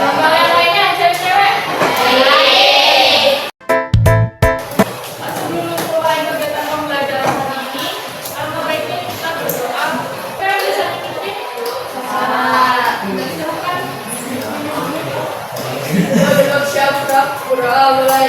Kalau yang lainnya cewek-cewek. Sebelum mulai kegiatan pembelajaran hari ini, alangkah baiknya kita berdoa. Kalian bisa mengikuti? Silakan. Bersiap-siap, mulai.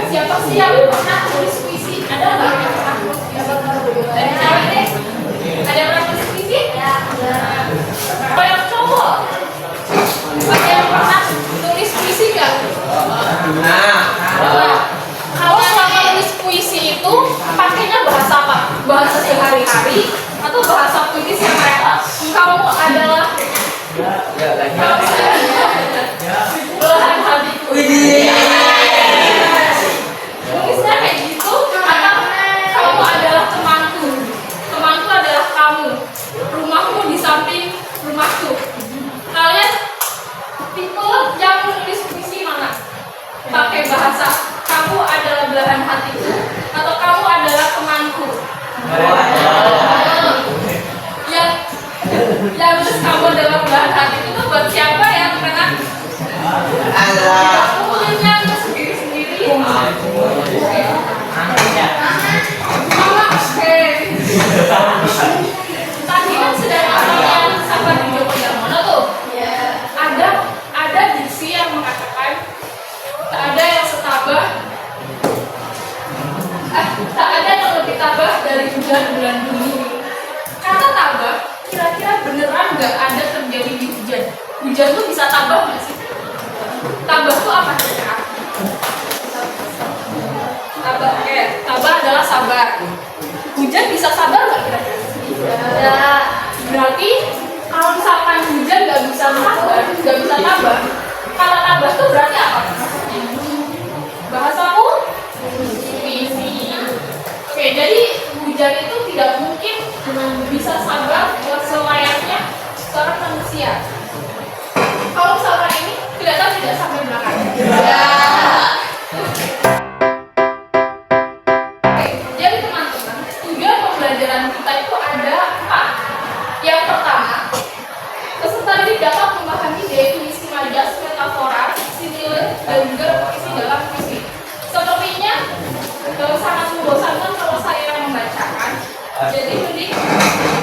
siapa sih yang pernah tulis puisi? Ada nggak yang pernah tulis puisi? Dari cewek deh. Ada yang pernah tulis puisi? Ya. Kalau yang cowok, ada yang pernah tulis puisi nggak? Kalau selama tulis puisi itu pakainya bahasa apa? Bahasa sehari-hari atau bahasa puitis yang kayak kamu adalah belahan hatiku. Tulisnya kayak gitu atau kamu adalah temanku, temanku adalah kamu, rumahmu di samping rumahku. Kalian tipe yang menulis puisi mana? Pakai bahasa kamu adalah belahan hatiku atau kamu adalah temanku? Yang terus kamu adalah belahan hatiku itu buat siapa yang pernah? Kamu punya sendiri-sendiri. Mama, oke. Tadi kan sudah kalian sabar di Jogja tuh. Ada diksi yang mengatakan tak ada yang setabah, tak ada yang lebih tabah dari hujan bulan Juni. Kata tabah, kira-kira beneran nggak ada terjadi di hujan? Hujan tuh bisa tabah nggak sih? Tabah tuh apa kira-kira? Tabah, oke. Tabah adalah sabar. Hujan bisa sabar nggak kira-kira? Ya. Berarti kalau misalkan hujan nggak bisa sabar, nggak bisa tabah, kata tabah tuh berarti apa? Bahasaku puisi. Oke, jadi hujan itu tidak mungkin bisa sabar selayaknya seorang manusia. Kalau misalkan ini kelihatan tidak sampai belakang. Ya. Oke, jadi teman-teman, tujuan pembelajaran kita itu ada 4. Yang pertama, peserta didik dapat memahami definisi majas, metafora, simile, dan juga repetisi dalam puisi. Sepertinya sangat membosankan kalau saya membacakan. Jadi mending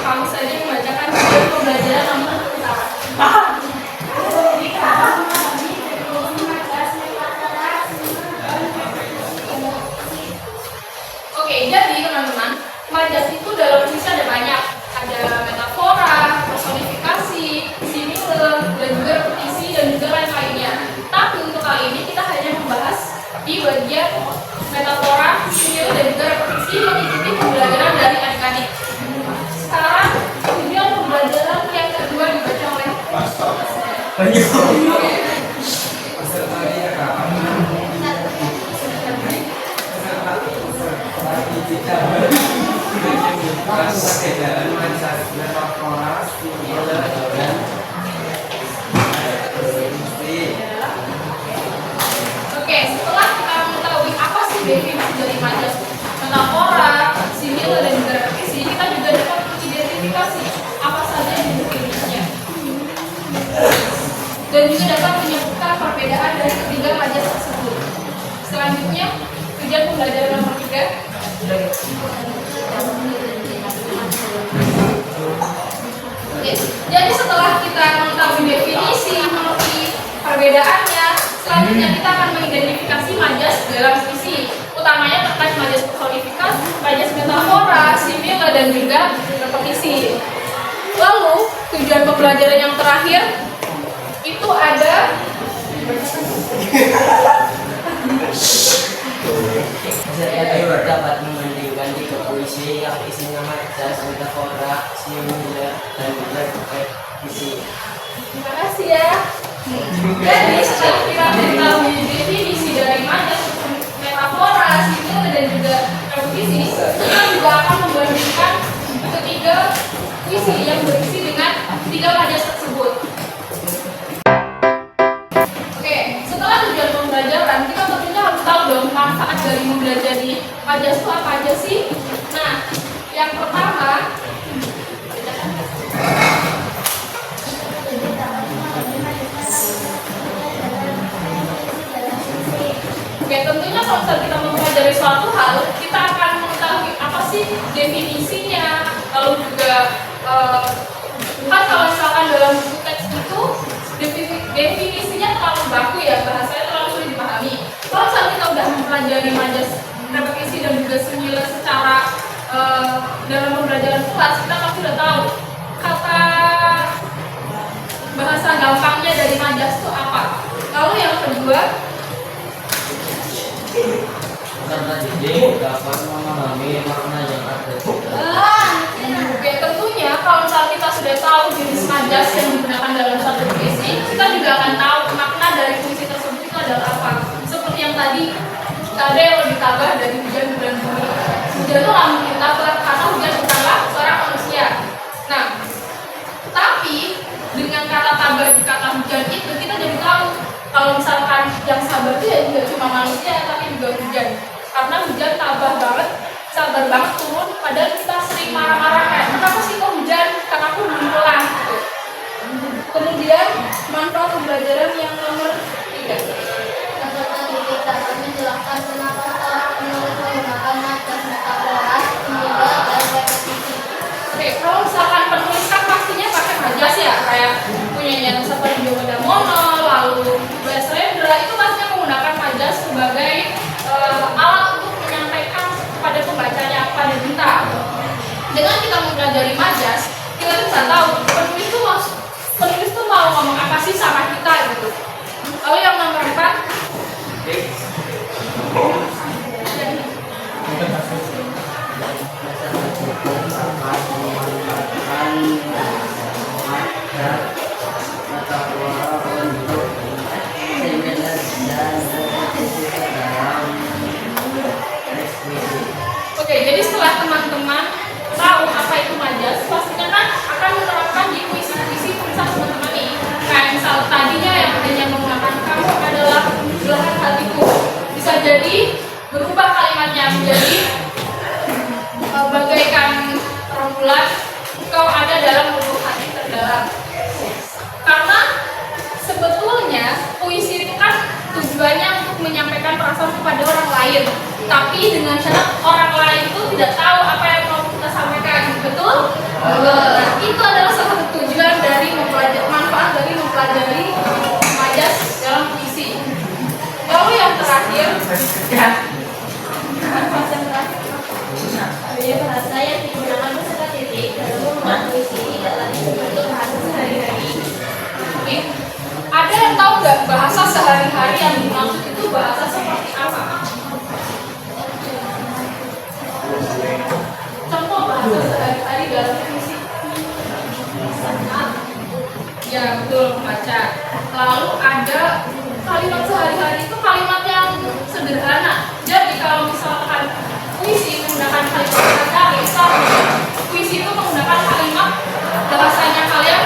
kamu saja membacakan tujuan pembelajaran nomor pertama. Oke, jadi teman-teman, majas itu dalam puisi ada banyak. Ada metafora, personifikasi, simile, dan juga repetisi, dan juga lain-lainnya. Tapi untuk kali ini kita hanya membahas di bagian metafora, simile, dan juga repetisi mengikuti pembelajaran dari adik-adik. Sekarang tujuan pembelajaran yang kedua dibaca oleh Oke, setelah kita mengetahui apa sih definisi dari majas, metafora, simile, dan juga repetisi, kita juga dapat mengidentifikasi apa saja yang definisinya, dan juga dapat menyebutkan perbedaan dari ketiga majas tersebut. Selanjutnya, tujuan pembelajaran nomor 3. Oke, jadi setelah kita mengetahui definisi, mengerti perbedaannya, selanjutnya kita akan mengidentifikasi majas dalam puisi, utamanya terkait majas personifikasi, majas metafora, simile, dan juga repetisi. Lalu tujuan pembelajaran yang terakhir itu ada peserta dapat membandingkan 3 puisi yang isinya majas, metafora, simile, dan juga repetisi. Terima kasih ya. Jadi setelah kita mengetahui definisi dari majas, metafora, simile, dan juga repetisi, kita juga akan membandingkan ketiga puisi yang berisi dengan 3 majas tersebut. Oke, setelah tujuan pembelajaran, kita tentunya harus tahu dong manfaat dari mempelajari majas itu apa aja sih. Nah, yang pertama, oke, tentunya kalau misalnya kita mempelajari suatu hal, kita akan mengetahui apa sih definisinya, lalu juga kan kalau misalkan dalam buku teks itu definisinya terlalu baku ya, bahasanya terlalu sulit dipahami. Kalau misalnya kita udah sudah mempelajari majas, repetisi dan juga semila secara dalam pembelajaran kelas, kita pasti sudah tahu kata bahasa gampangnya dari majas itu apa. Lalu yang kedua, Karena didik dapat memahami makna yang ada di dalam. ya tentunya kalau misalnya kita sudah tahu jenis majas yang digunakan dalam satu puisi, kita juga akan tahu makna dari puisi tersebut itu adalah apa. Seperti yang tadi, ada yang lebih tabah dari hujan bulan bumi. Hujan itu nggak mungkin tabah karena hujan bukanlah seorang manusia. Nah, tapi dengan kata tabah di kata hujan itu kita jadi tahu kalau misalkan yang sabar itu ya juga cuma manusia tapi juga hujan. Karena hujan tabah banget, sabar banget turun, padahal kita sering marah-marah kayak kenapa sih kok hujan, karena aku belum pulang gitu. Kemudian manfaat pembelajaran yang nomor 3. Dapat tadi dapat menjelaskan kenapa seorang penulis menggunakan majas metafora, semila, dan repetisi. Oke, kalau misalkan penulis kan pastinya pakai majas ya, kayak punya yang seperti Djoko Damono, lalu W.S. Rendra, itu pastinya menggunakan majas sebagai alat untuk menyampaikan kepada pembacanya apa yang diminta. Dengan kita mempelajari majas, kita tuh bisa tahu penulis tuh mau ngomong apa sih sama kita gitu. Lalu yang nomor 4, Oke, jadi setelah teman-teman tahu apa itu majas, pastinya kan akan menerapkan di puisi-puisi tulisan teman-teman nih. Kayak misal tadinya yang adanya menggunakan kamu adalah belahan hatiku, bisa jadi berubah kalimatnya menjadi bagaikan rembulan kau ada dalam lubuk hati terdalam. Karena sebetulnya puisi itu kan tujuannya untuk menyampaikan perasaan kepada orang lain, tapi dengan syarat orang lain itu tidak tahu apa yang mau kita sampaikan, betul? Nah, itu adalah salah satu tujuan dari manfaat dari mempelajari majas dalam puisi. Lalu yang terakhir, manfaat yang terakhir, Gaya bahasa yang digunakan beserta titik dalam membuat puisi tidak lagi berbentuk bahasa sehari-hari. Oke. Ada yang tahu nggak bahasa sehari-hari yang dimaksud itu bahasa seperti apa? Contoh bahasa sehari-hari dalam puisi. Ya betul, membaca. Lalu ada kalimat sehari-hari itu kalimat yang sederhana. Jadi kalau misalkan puisi menggunakan kalimat sehari-hari, puisi itu menggunakan kalimat bahasanya kalian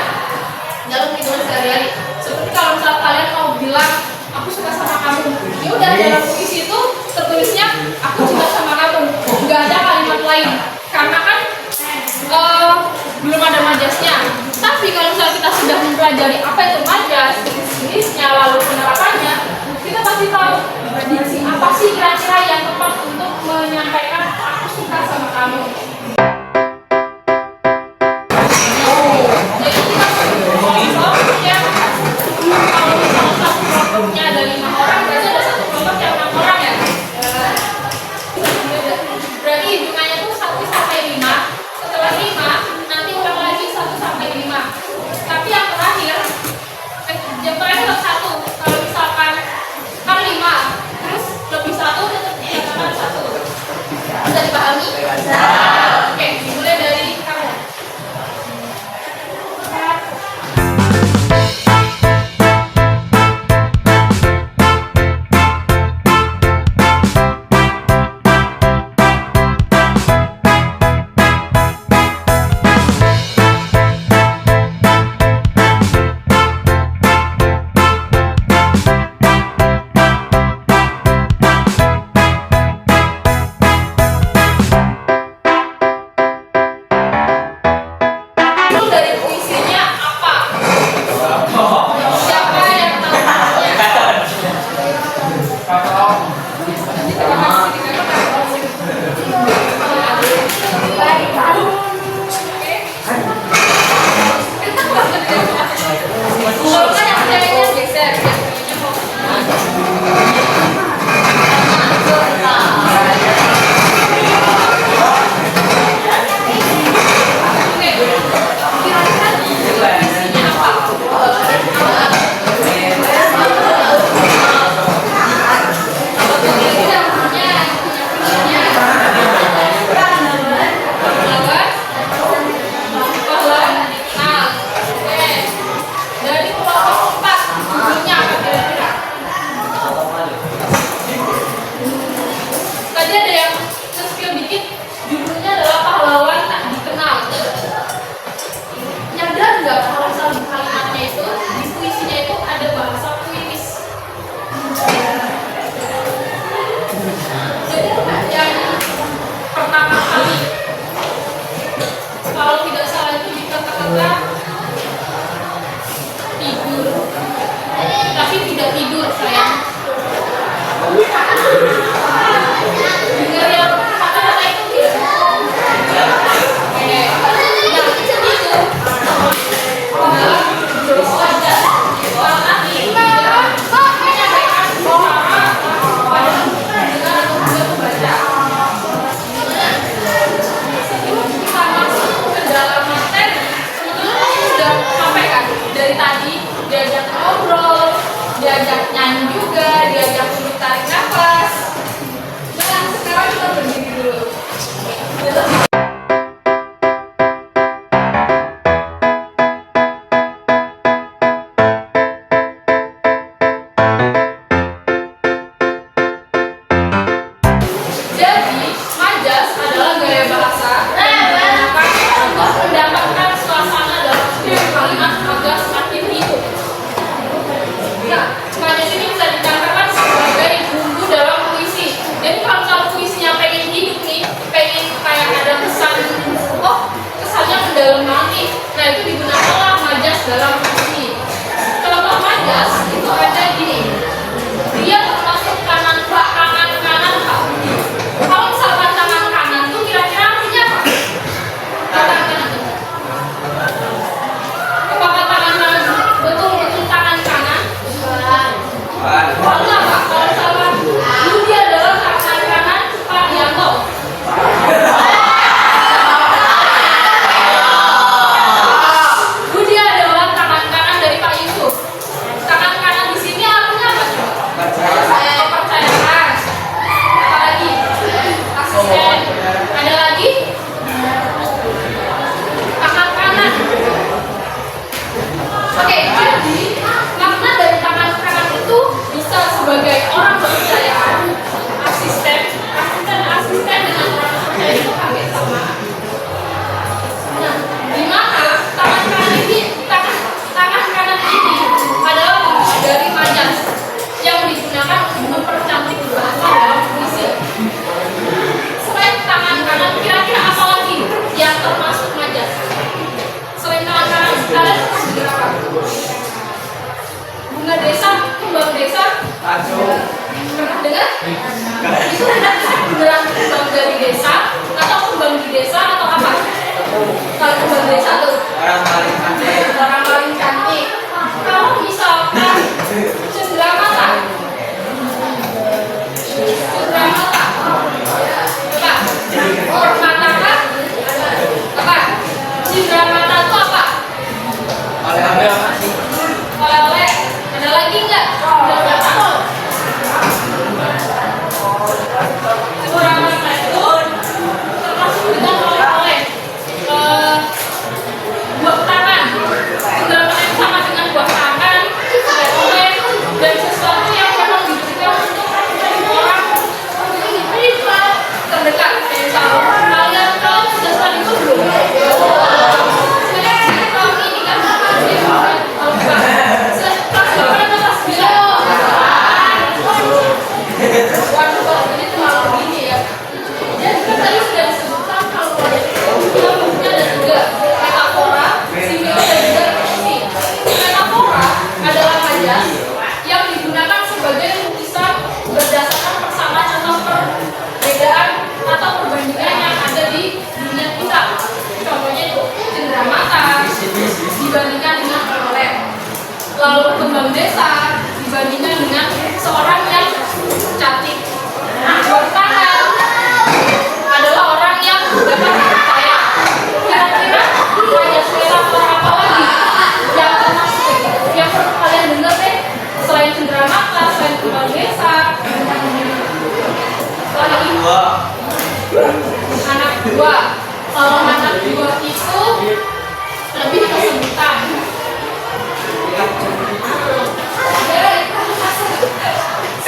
dalam kehidupan sehari-hari. Seperti kalau misalkan kalian mau bilang aku suka sama kamu, ya udah dalam puisi itu tertulisnya aku suka sama kamu, nggak ada kalimat lain. Karena kan belum ada majasnya. Tapi kalau misalnya kita sudah mempelajari apa itu majas, jenisnya, lalu penerapannya, kita pasti tahu definisi apa sih kira-kira yang tepat untuk menyampaikan aku suka sama kamu. Jadi kita kelompoknya, kalau misalnya satu kelompoknya ada 5 orang, berarti ada satu kelompok yang 6 orang ya. Berarti hitungannya tuh 1 sampai 5. Setelah 5, nanti ulang lagi 1 sampai 5. Tapi yang terakhir Jadi yang pertama kali, kalau tidak salah itu di kata-kata tidur, tapi tidak tidur sayang. Dengar yang kata-kata itu tidak? Oke, yang itu adalah wajar karena tidak menyampaikan suara pada pendengar atau juga pembaca. Sebelum kita masuk ke dalam materi, sebetulnya sudah sampaikan dari tadi diajak ngobrol, diajak nyanyi juga, diajak untuk tarik nafas. Dan sekarang kita berdiri dulu. Jadi, majas adalah gaya bahasa yang digunakan untuk mendapatkan suasana dalam setiap kalimat agar semakin hidup. Nah, majas ini bisa dikatakan sebagai bumbu dalam puisi. Jadi kalau misalnya puisinya pengen hidup nih, pengen kayak ada kesan, oh kesannya mendalam banget. Nah itu digunakanlah majas dalam puisi. Contoh majas itu ada gini. Dia termasuk kanan kanan Pak. Kalau misalkan tangan kanan itu kira-kira artinya apa? Tangan kanan itu. Apakah tangan kanan betul-betul tangan kanan? Lalu apa? Kalau misalkan Budi adalah tangan kanan Pak Yanto. Budi adalah tangan kanan dari Pak Yusuf. Tangan kanan di sini artinya apa coba? Kepercayaan. Apa lagi? Asisten. Ada lagi? Tangan kanan. Oke, jadi makna dari tangan kanan itu bisa sebagai orang kepercayaan, asisten dengan orang kepercayaan itu hampir sama. Nah, di mana tangan kanan ini adalah bentuk dari majas yang digunakan untuk mempercantik bahasa dalam puisi. Selain tangan kanan, kira-kira apa lagi yang termasuk majas? Selain tangan kanan, kalian masih berapa? Bunga desa, kembang desa. Pernah dengar? Itu beneran kembang dari desa atau kembang di desa atau apa? Kalau kembang desa tuh Orang paling pandai. orang paling cantik. Kalau misalkan cenderamata, apa? Permata kah? Apa? Cenderamata itu apa? Oleh-oleh apa sih? Oleh-oleh. Ada lagi nggak? Udah berapa? Cenderamata itu termasuk dengan oleh-oleh. Buah tangan. Cenderamata itu sama dengan buah tangan, oleh-oleh, dan sesuatu yang memang diberikan untuk orang terdekat. Misal kalian tahu sudah saling belum? Sebenarnya tahun ini kan kelas berapa atau kelas 9? Waduh, kalau ini terlalu gini ya. Jadi kan tadi sudah disebutkan kalau kita punya ada 3, metafora, simile, dan juga refleksi. Metafora adalah majas yang digunakan sebagai lukisan berdasarkan persamaan atau perbedaan atau perbandingan yang ada di dunia kita. Contohnya itu cenderamata dibandingkan dengan oleh-oleh. Lalu kembang desa dibandingkan dengan seorang yang cantik. Buah tangan adalah orang yang dapat dipercaya. Kira-kira majas metafora apa lagi yang termasuk yang perlu kalian dengar deh? Selain cenderamata, selain kembang desa, lagi anak buah. Kalau anak buah itu lebih ke sebutan.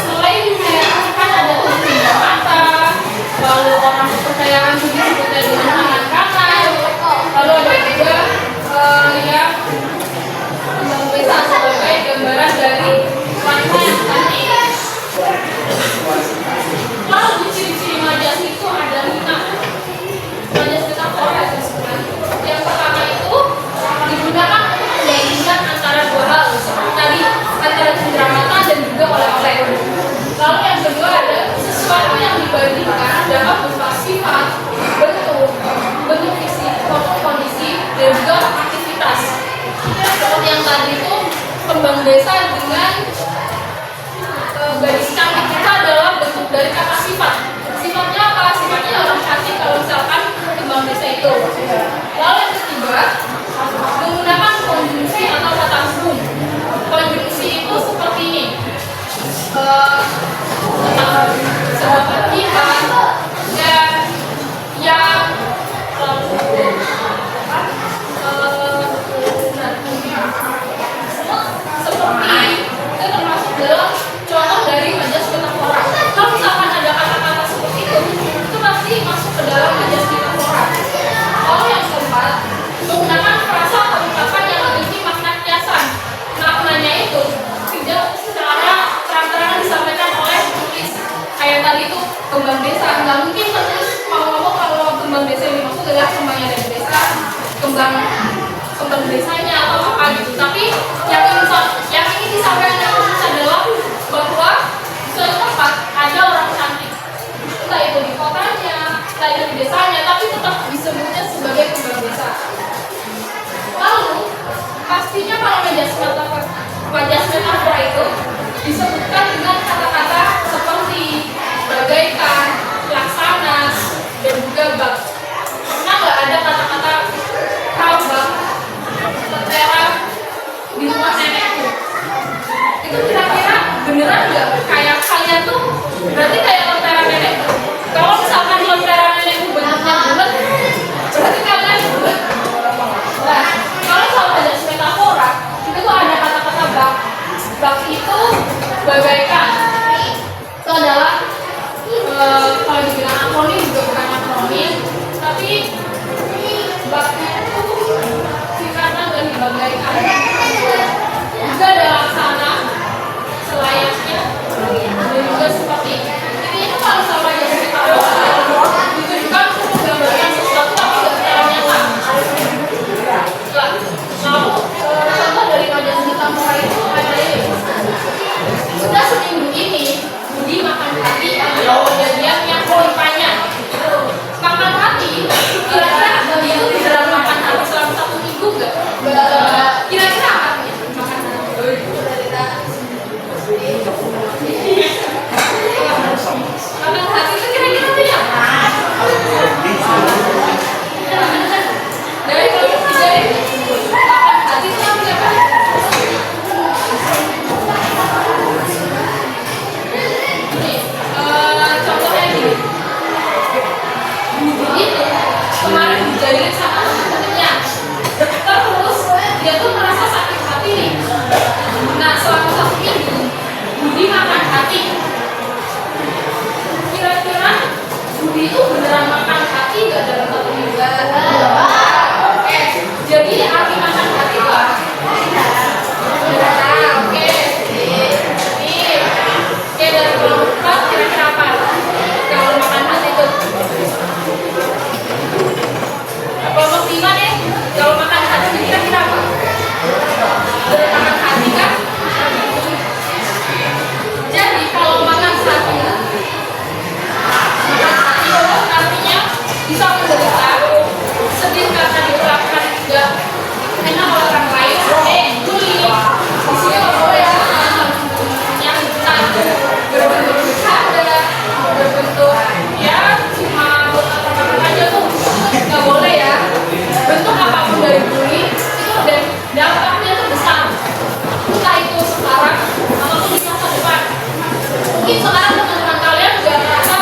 Selain kan ada cenderamata, lalu orang kepercayaan disebutnya dengan tangan kanan, lalu ada juga yang kembang desa sebagai gambaran dari wanita yang cantik. Lalu membandingkan dapat berupa sifat, bentuk fisik, maupun kondisi, dan juga aktivitas. Seperti yang tadi itu kembang desa dengan gadis cantik itu adalah bentuk dari kata sifat. Sifatnya apa? Sifatnya orang cantik kalau misalkan kembang desa itu. Lalu yang ketiga, menggunakan konjungsi atau kata hubung. Konjungsi itu seperti ini. Seperti kita dan yang seperti itu termasuk dalam contoh dari majas metafora. Kalau misalkan ada kata-kata seperti itu pasti masuk ke dalam majas metafora. Lalu yang keempat, menggunakan frasa atau ungkapan yang memiliki makna kiasan. Maknanya itu tidak secara terang-terangan disampaikan oleh penulis. Kayak tadi itu kembang desa, nggak mungkin penulis mau ngomong kalau kembang desa yang dimaksud adalah kembangnya dari desa, kembang desanya atau apa gitu. Tapi yang ingin disampaikan penulis adalah bahwa di suatu tempat ada orang cantik, entah itu di kotanya, entah itu di desanya, tapi tetap disebutnya sebagai kembang desa. Lalu pastinya kalau majas metafora itu disebutkan dengan kata-kata seperti bagaikan, pelaksana, dan juga bak. Karena nggak ada kata-kata kabak, lentera di rumah nenekku. Itu kira-kira beneran nggak? Kayak kalian tuh berarti kayak lentera nenek. Kalau misalkan lentera nenekku bentuknya bulat, berarti kalian bulat. Nah, kalau sama majas metafora itu tuh ada kata-kata bak. Bak itu bagaikan. Itu adalah kalau dibilang akronim juga bukan akronim, tapi baknya itu singkatan dari bagaikan. Juga ada laksana selayaknya dan juga seperti ini itu kalau sama jadi metafora ditujukan untuk menggambarkan sesuatu tapi tidak secara nyata. Lalu contoh dari majas metafora itu ada ini. Sudah seminggu ini Budi makan hati adalah kejadian yang ditanya. Makan hati, kira-kira Budi itu beneran makan hati selama 1 minggu nggak? Kira-kira apa? Makan hati. Makan hati itu kira-kira punya apa? Dari kalau dari makan hati itu punya apa? Contohnya gini, Budi itu kemarin dijahilin sama temennya, terus dia tuh merasa sakit hati nih. Nah selama 1 minggu Budi makan hati. Kira-kira Budi itu beneran makan hati gak dalam 1 minggu? Oke, jadi arti makan hati itu apa? Oke, dari kelompok kira-kira apa? Kalau makan hati itu kelompok 5 deh. Kalau makan hati itu kira-kira apa? Dari makan hati kan? Jadi kalau makan hati itu artinya bisa menderita, sedih karena diperlakukan tidak enak oleh orang lain. Juli di sini nggak boleh yang berbentuk bercanda, berbentuk ya cuma apa aja tuh nggak boleh ya. Bentuk apapun dari bully itu dan dampaknya tuh besar, entah itu sekarang ataupun di masa depan. Mungkin sekarang teman-teman kalian nggak merasa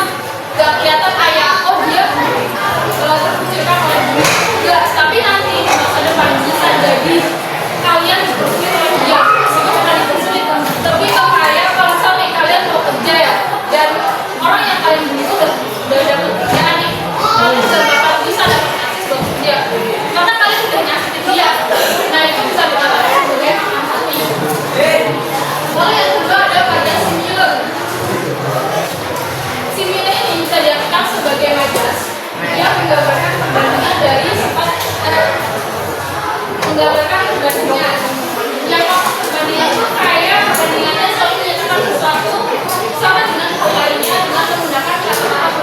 nggak kelihatan kayak oh dia terpikirkan oleh bully enggak, tapi nanti di masa depan bisa jadi kalian dipersulit oleh dia. Itu bukan dipersulit, tapi kayak kalau misalnya kalian mau kerja ya dan orang yang kalian bully itu udah dapat kerjaan nih, kalian udah bakal bisa dapat akses buat kerja karena kalian udah nyakitin dia. Nah itu bisa dikatakan sebagai makan hati. Lalu yang kedua ada pada simile. Simile ini bisa diartikan sebagai majas yang menggambarkan perbandingan dari sifat menggambarkan perbandingan. Yang perbandingan itu kayak perbandingannya selalu menyatakan sesuatu sama dengan hal lainnya dengan menggunakan kata-kata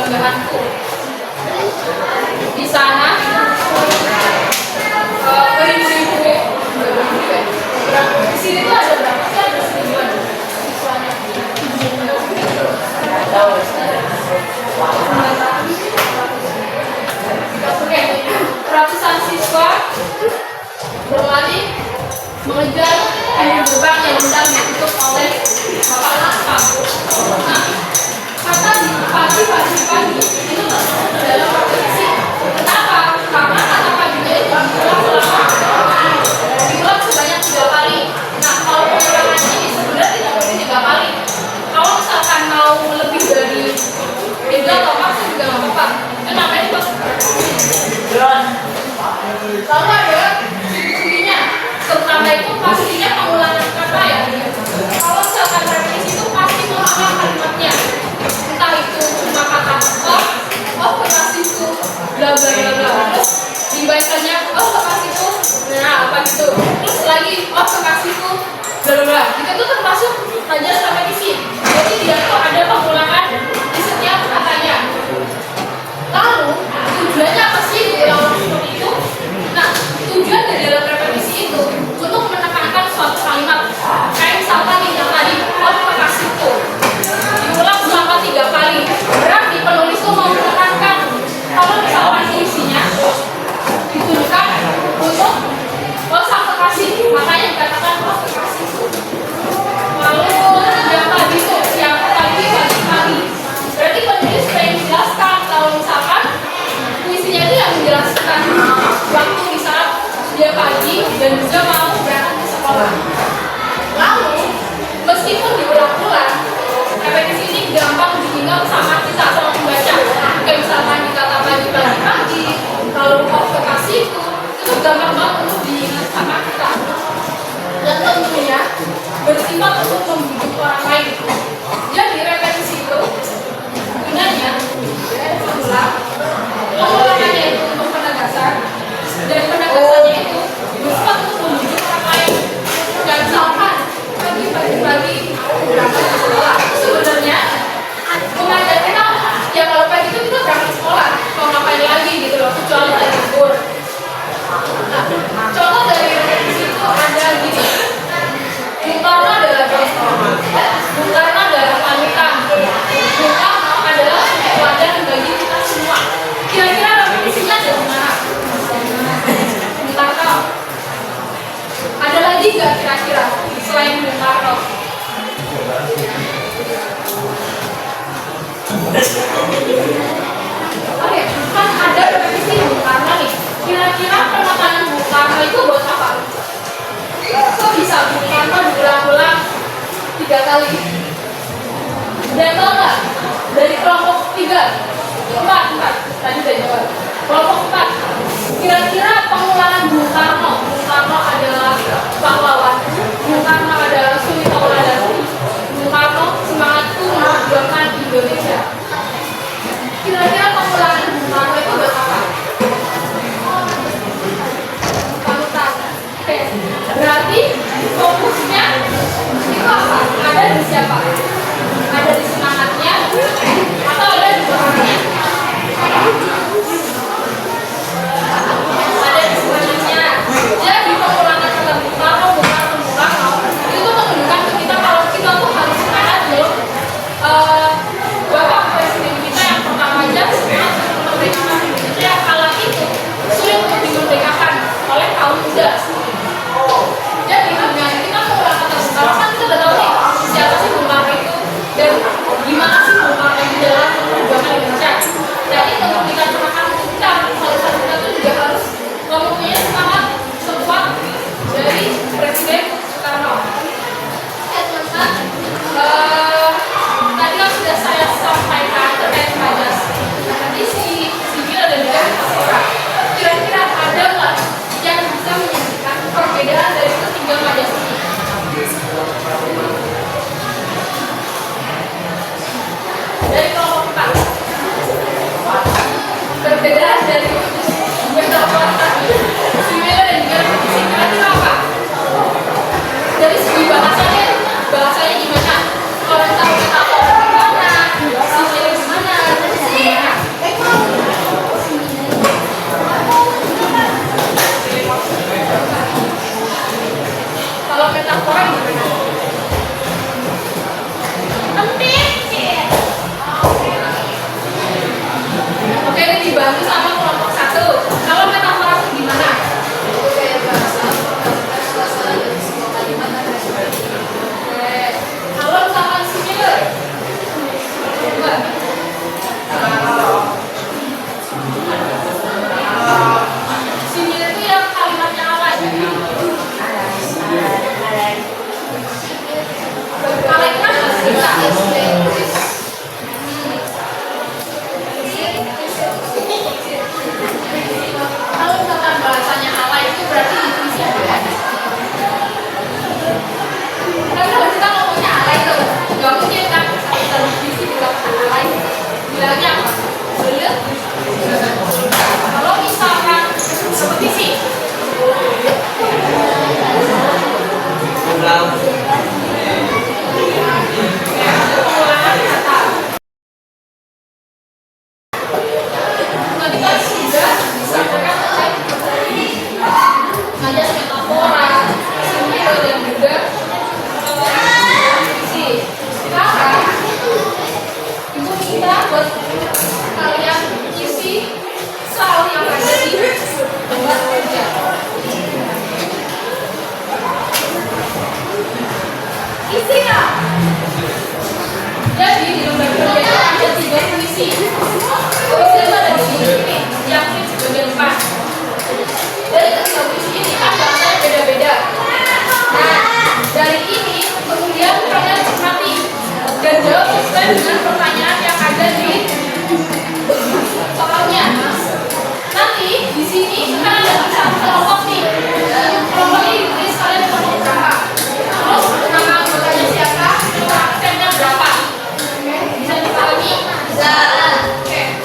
kebanggaanku. Di sana beribu-ribu di sini tuh ada berapa sih? Ada seribuan siswanya. Oke, ratusan siswa berlari mengejar pintu gerbang yang sedang ditutup oleh bapak kampus. Nah, kata di pagi itu termasuk dalam kompetisi. Kenapa? Karena kata paginya itu diulang sebanyak 3 kali. Nah, kalau pengulangan ini sebenarnya tidak mesti 3 kali. Kalau misalkan mau lebih dari 3 atau 4 itu juga nggak apa-apa. Itu namanya juga. Lalu ada intinya, terutama itu pastinya pengulangan kata ya. Kalau misalkan repetisi itu pasti mengulang kalimatnya. Entah itu cuma kata oh kekasihku, bla bla bla bla. Terus dibacanya oh kekasihku, nah apa gitu. Terus lagi oh kekasihku, bla bla bla. Itu tuh termasuk pelajaran repetisi. Jadi dia tuh ada pengulangan di setiap katanya. Lalu tujuannya apa sih diulang seperti itu? Nah, tujuan dari dalam repetisi itu untuk menekankan suatu kalimat. Kayak misalkan nih yang tadi, oh kekasihku, diulang selama 3 kali. Berarti penulis itu mau menekankan kalau misalkan isinya ditujukan untuk oh sang kekasih, makanya dikatakan oh kekasihku. Lalu yang tadi tuh, yang tadi pagi-pagi, berarti penulis pengen menjelaskan kalau misalkan puisinya itu yang menjelaskan waktu di saat dia pagi dan juga mau berangkat ke sekolah. Lalu meskipun diulang-ulang, repetisi ini gampang diingat sama kita sama pembaca. Kayak misalkan dikata pagi-pagi, lalu kok kekasihku, itu gampang banget untuk diingat sama kita. Dan tentunya bersifat untuk membujuk orang lain. Jadi repetisi itu gunanya ulang, pengulangannya itu untuk penegasan, dan penegasannya itu bersifat untuk membujuk orang lain. Dan misalkan pagi-pagi berangkat ke sekolah, sebenarnya mengajar kita ya kalau pagi itu kita berangkat sekolah, mau ngapain lagi gitu loh, kecuali lagi libur. Nah, contoh dari repetisi itu ada gini. Bung Karno adalah contoh. Bung Karno adalah panutan. Bung Karno adalah teladan bagi kita semua. Kira-kira repetisinya ada di mana? Bung Karno. Ada lagi nggak kira-kira selain Bung Karno? Oke, kan ada repetisi Bung Karno nih. Kira-kira penekanan Bung Karno itu buat apa? Kok bisa Bung Karno diulang-ulang 3 kali? Dan tau nggak? Dari kelompok 4 tadi saya jawab. Kelompok 4. Kira-kira pengulangan Bung Karno adalah pahlawan. Bung Karno adalah suri tauladan. Bung Karno semangatku memperjuangkan Indonesia. Kira-kira pengulangan Bung Karno itu buat apa? Panutan. Oke. Berarti fokusnya itu apa? Ada di siapa? Ada di semangatnya atau ada di orangnya? Ada di semangatnya. Jadi pengulangan kata Bung Karno itu menunjukkan ke kita kalau kita tuh harus semangat loh. Bapak Presiden kita yang pertama aja semangat untuk memerdekakan Indonesia yang kala itu sulit untuk dimerdekakan oleh kaum muda. Jadi dengan kita mengulang kata Bung Karno kan kita udah tahu nih siapa sih Bung Karno itu. dibantu sama kelompok satu. Kalau metafora itu gimana? Itu kayak bahasa menggambarkan suasana dari sebuah kalimat dan sebagainya. Oke. Kalau misalkan similar, coba. Similar itu yang kalimatnya alay. Alay kan kita. Kalau misalkan bahasanya alay itu berarti ditulis ya. Tapi kalau kita ngomongnya alay tuh, nggak mungkin kan kita diskusi juga alay. Bilangnya apa? Belut. Kalau misalkan kompetisi, Pulau. pengulangan kata. Tadi kan sudah disampaikan oleh ada metafora, simbol dan juga kompetisi. Sekarang ibu minta buat kalian isi soal yang ada di lembar kerja. Isi lah. Jadi di lembar kerja itu ada 3 puisi. Puisi itu ada di sini nih, yang ini di bagian depan. Dari ketiga puisi ini kan bahasanya beda-beda. Nah, dari ini kemudian kalian cermati dan jawab sesuai dengan pertanyaan yang ada di soalnya. Nanti di sini kan ada tulisan kelompok nih. Kelompok ini ditulis kalian kelompok berapa. Terus nama anggotanya siapa, absennya berapa. Bisa dipahami? Bisa. Oke.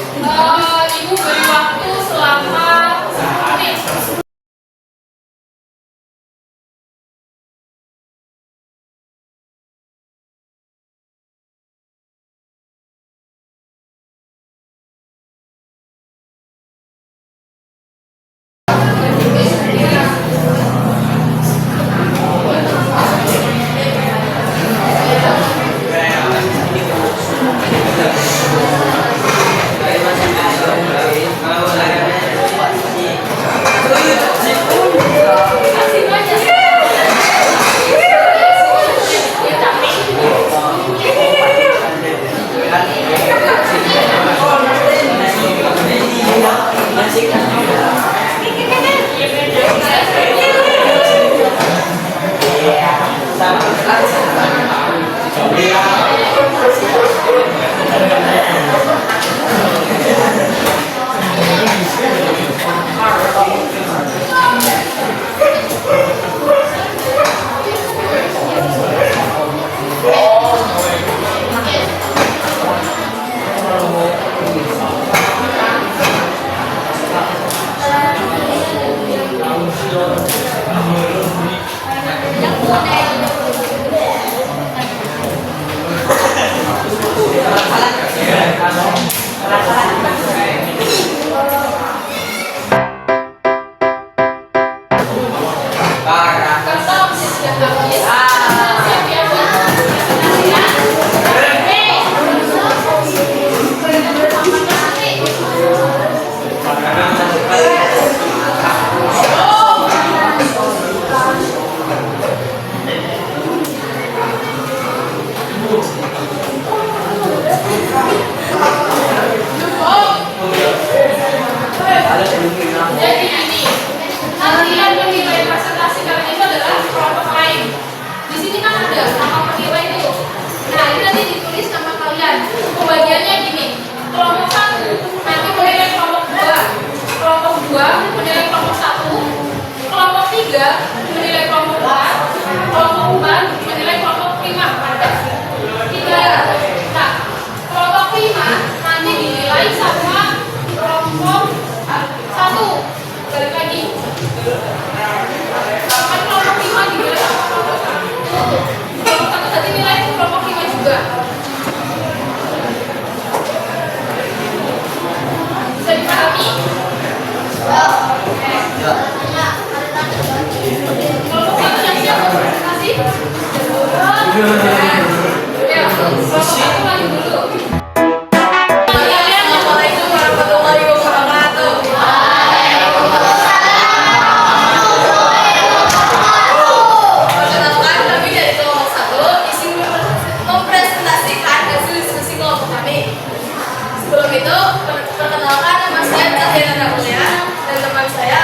yang anak mulia dan teman saya.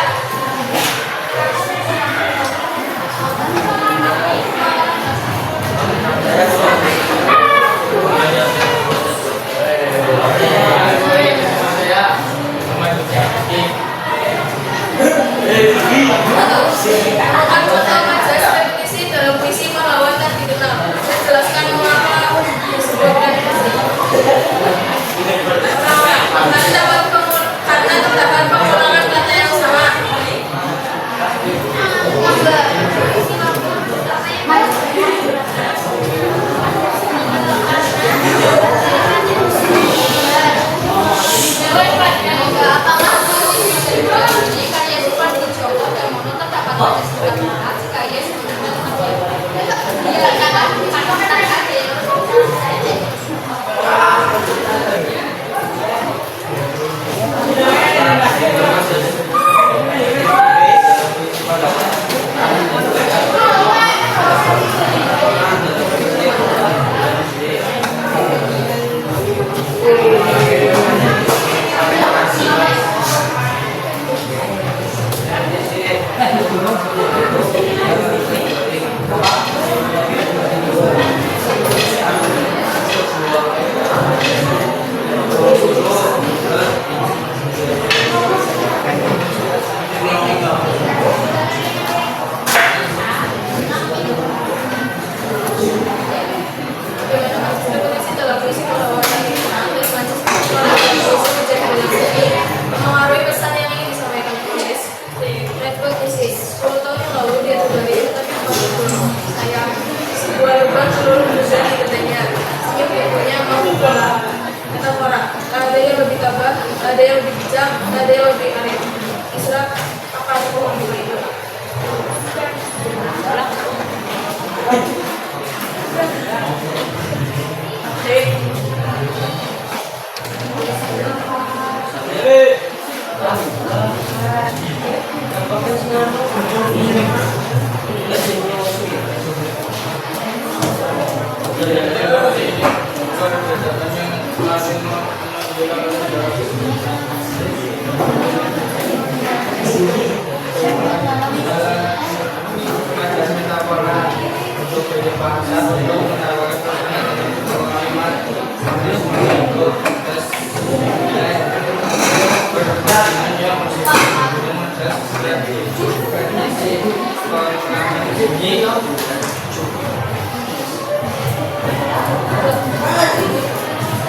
Anggota majelis repetisi dalam puisi pahlawan tak dikenal. Saya jelaskan mengapa disebutkan puisi. Karena terdapat pengulangan kata yang sama. Mengaruhi pesan yang ingin disampaikan penulis. Repetisi 10 tahun yang lalu dia kembali tetapi saya sebuah lubang seluruh dunia di katanya. Senyum ibunya mau pola metafora. Ada yang lebih tabah, ada yang lebih bijak, ada yang lebih arif. Isra akan pohon juga itu.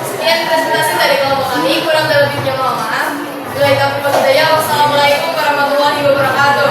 Sekian presentasi dari kelompok kami, kurang dan lebihnya mohon maaf. Bila itu wassalamualaikum warahmatullahi wabarakatuh.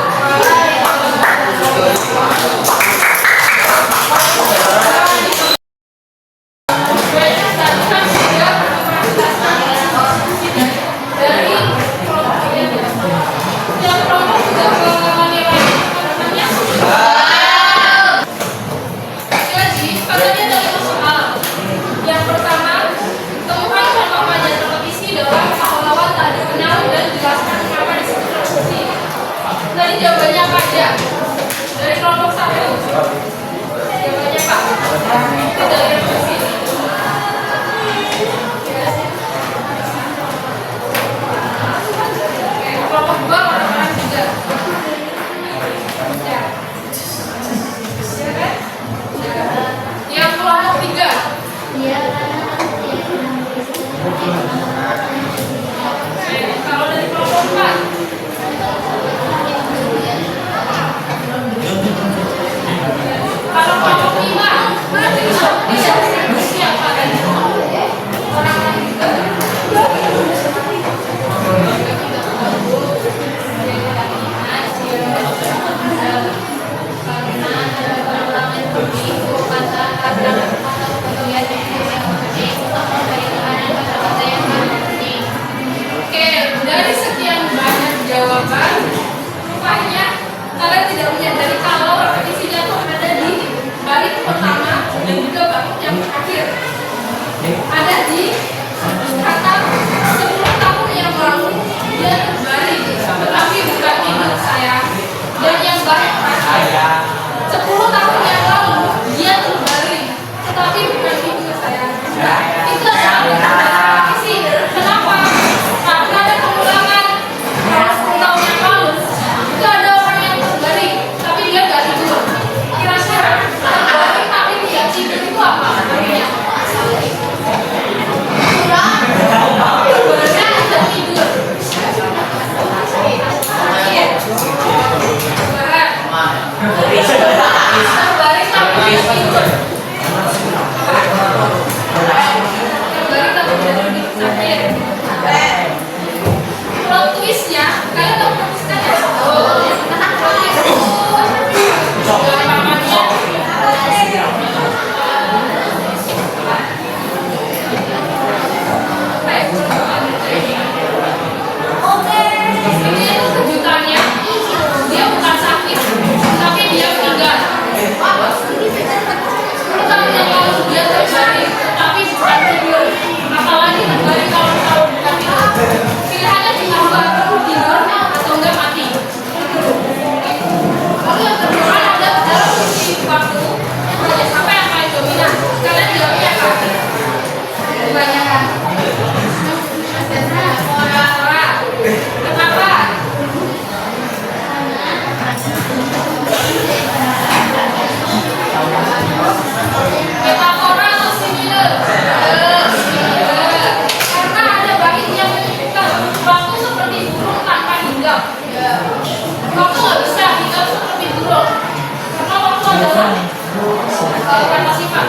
kata sifat.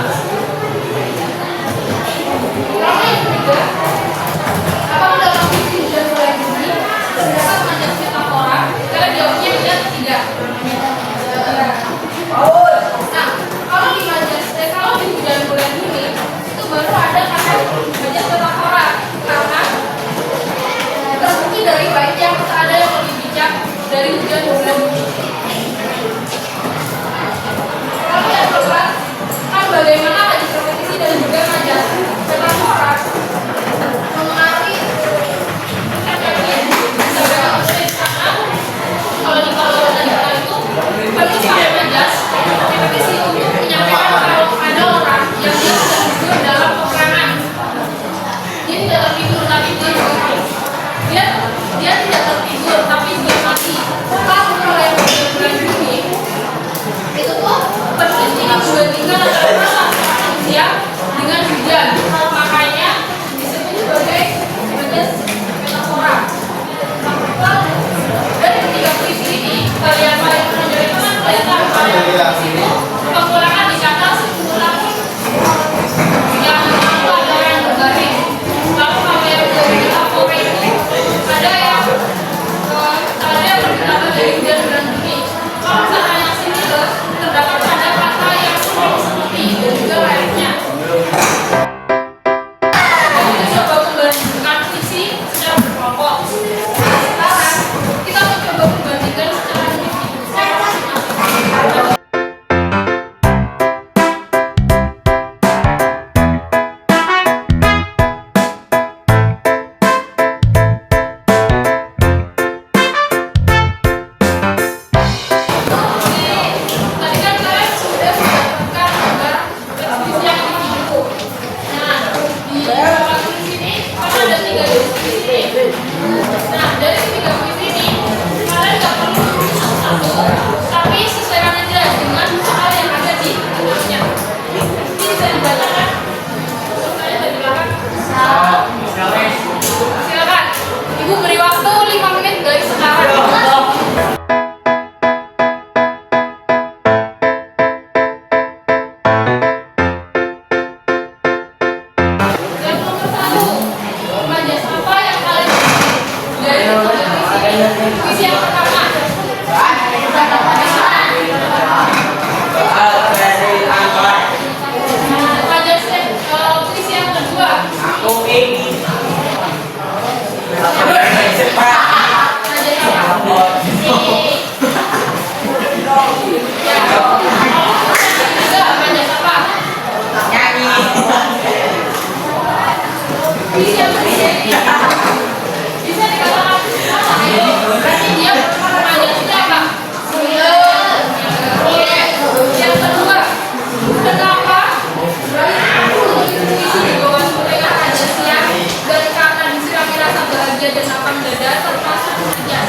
Lalu yang ketiga, apakah dalam visi hujan mulai bumi terdapat majas metafora? Kalian jawabnya iya atau tidak? Nah, kalau di kalau di hujan bulan Juni itu baru ada kata majas metafora karena terbukti dari bait yang ada yang lebih bijak dari hujan bulan Juni. Kalau yang kedua, kan bagaimana majas repetisi dan juga majas metafora mengenai kalau di kalau tadi itu bagus pakai majas repetisi untuk menyampaikan kalau ada orang yang dia sedang tidur dalam peperangan. Dia tidak tertidur tapi dia tidak tertidur tapi dia mati. Kalau yang bulan Juni itu tuh persis dibandingkan antara manusia dengan hujan. Makanya disebut sebagai majas metafora. Lalu dari ketiga puisi ini kalian paling menonjol itu kan kelihatan itu pengulangan di kata pengulangan yang satu ada yang berbaring. Lalu kalau yang dari metafora itu ada yang terdapat dari hujan bulan Juni. Kalau misalnya yang sini terdapat pada kata yang seperti dan juga lainnya. Kita coba membandingkan puisi secara berkelompok. Sekarang kita mencoba membandingkan secara individu, secara masing-masing. Tadi kan kalian sudah mendapatkan gambar puisi yang individu. Nah, di beberapa puisi ini kan ada 3 puisi ini. Nah, dari 3 puisi ini kalian nggak perlu satu-satu, tapi sesuaikan aja dengan hal yang ada di dalamnya. Ini bisa dibaca kan? Saya dari belakang. Silakan. Ibu beri waktu 5 menit dari sekarang. Yang nomor 1, majas apa yang kalian dari puisi yang pertama? Majas puisi yang kedua. Majas apa? Ya. Ketiga, majas apa? Puisi yang ketiga. Bisa dikatakan ayo, berarti dia majasnya apa? Oke. Yang kedua, kenapa puisi dibawakan dengan majasnya dan karena disirami rasa bahagia dan lapang dada termasuk majas?